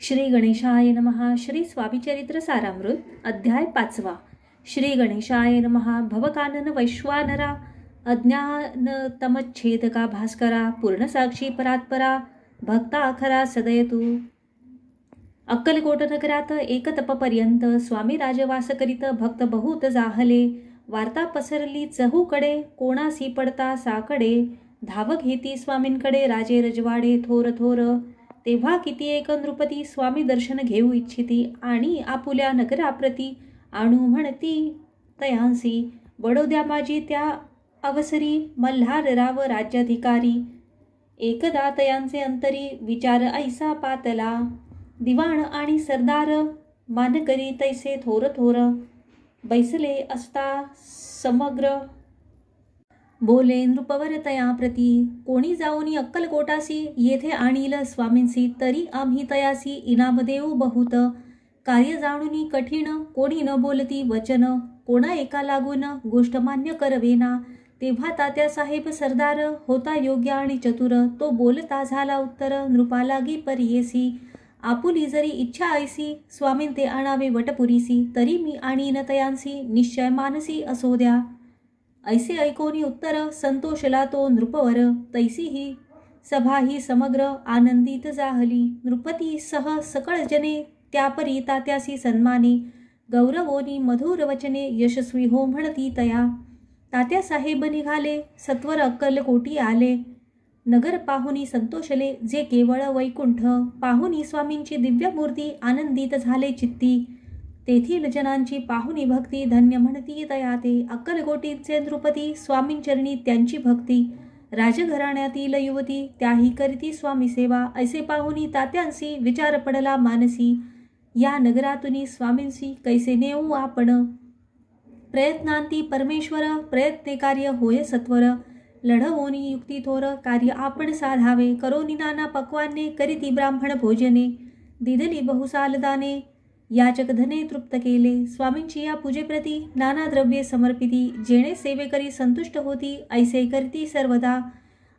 श्री गणेशाय नमः. श्री स्वामीचरित्र सारामृत अध्याय 5. श्री गणेशाय नमः. भवकानन वैश्वानरा अज्ञानतमच्छेदका भास्करा पूर्णसाक्षी परात्परा भक्ता खरा सदयतु. अक्कलकोट नगरात एक तपपर्यंत स्वामी राजवास करीत भक्त बहुत जाहले. वार्ता पसरली चहूकडे, कोणासी पडता साकडे. धाव घेती स्वामींकडे राजे रजवाडे थोर थोर. तेव्हा किती एक नृपती स्वामी दर्शन घेऊ इच्छिती आणि आपुल्या नगराप्रती आणू म्हणती तयांसी. बडोद्या माझी त्या अवसरी मल्हार राव राज्याधिकारी. एकदा तयांचे अंतरी विचार ऐसा पातला. दिवाण आणि सरदार मानकरी तैसे थोर थोर. बैसले असता समग्र बोले नृपवर तया प्रती. कोणी जाऊनी अक्कलकोटासी येथे आणील स्वामींसी. तरी आम्ही तयासी इनाम देऊ बहुत. कार्य जाणूनी कठीण कोणी न बोलती वचन. कोणा एका लागून गोष्ट मान्य करवेना. तेव्हा तात्या साहेब सरदार होता योग्य आणि चतुर. तो बोलता झाला उत्तर नृपालागी परियेसी. आपुली जरी इच्छा ऐसी स्वामीन ते आणावे वटपुरीसी. तरी मी आणीन तयांसी निश्चय मानसी असो द्या. ऐसे ऐकोनी उत्तर संतोषला तो नृपवर. तैसी ही सभा ही समग्र आनंदित जाहली. नृपती सह सकळ जने त्यापरी तात्यासी सन्माने. गौरवोनी मधुर वचने यशस्वी हो म्हणती तया. तात्या साहेब निघाले सत्वर अक्कलकोटी आले. नगर पाहुनी संतोषले जे केवळ वैकुंठ. पाहुनी स्वामींची दिव्य मूर्ती आनंदित झाले चित्ती. तेथील जनांची पाहुनी भक्ती धन्य म्हणती तया ते. अक्कलकोटीचे नृपती स्वामींचरणी त्यांची भक्ती. राजघराण्यातील युवती त्याही करीती स्वामी सेवा. ऐसे पाहुनी तात्यांसी विचार पडला मानसी. या नगरातुनी स्वामींसी कैसे नेऊ आपण. प्रयत्नांती परमेश्वर प्रयत्ने कार्य होय सत्वर. लढवोनी युक्ती थोर कार्य आपण साधावे. करोनी नाना पक्वाने करीती ब्राह्मण भोजने. दिदली बहुसाल दाने याचक धने तृप्त केले. स्वामींची या पूजेप्रती नाना द्रव्ये समर्पिती. जेणे सेवेकरी संतुष्ट होती ऐसे करती सर्वदा.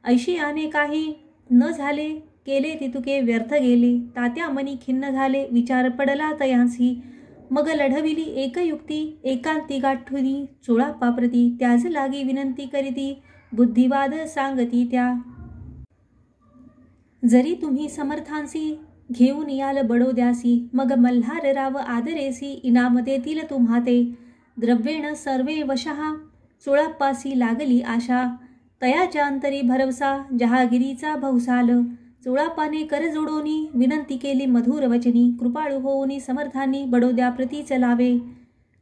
ऐशी आने काही न झाले केले तितुके व्यर्थ गेले. तात्या मनी खिन्न झाले विचार पडला तयांसी. मग लढविली एक युक्ती एकांती गाठुनी चोळाप्पाप्रती. त्याज लागी विनंती करीती बुद्धिवाद सांगती त्या. जरी तुम्ही समर्थांसी घेऊन याल बडोद्यासी. मग मल्हार राव आदरेसी इनाम देतील तुम्हा ते. द्रव्येण सर्वे वशः चोळाप्पासी लागली आशा. तयाच्या अंतरी भरवसा जहागिरीचा बहुसाल. चोळाप्पाने कर जोडोनी विनंती केली मधुर वचनी. कृपाळू होऊनी समर्थांनी बडोद्याप्रती चलावे.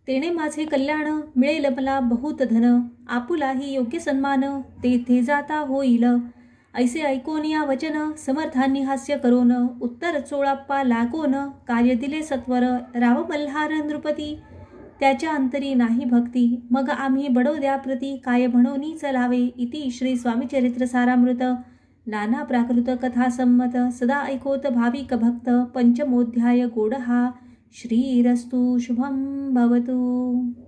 तेणे माझे कल्याण मिळेल मला बहुत धन. आपुलाही योग्य सन्मान तेथे जाता होईल. ऐसे ऐकोन या वचन समर्थांनी हास्य करोन. उत्तर चोळाप्पा लागोन कार्य दिले सत्वर. राव मल्हार नृपती त्याच्या अंतरी नाही भक्ती. मग आम्ही बडोद्याप्रती काय म्हणोनी चलावे. इति श्री स्वामीचरित्र सारामृत नाना प्राकृत कथा संमत. सदा ऐकोत भाविक भक्त. पंचमोध्याय गोडहा. श्रीरस्तु शुभम भवतु.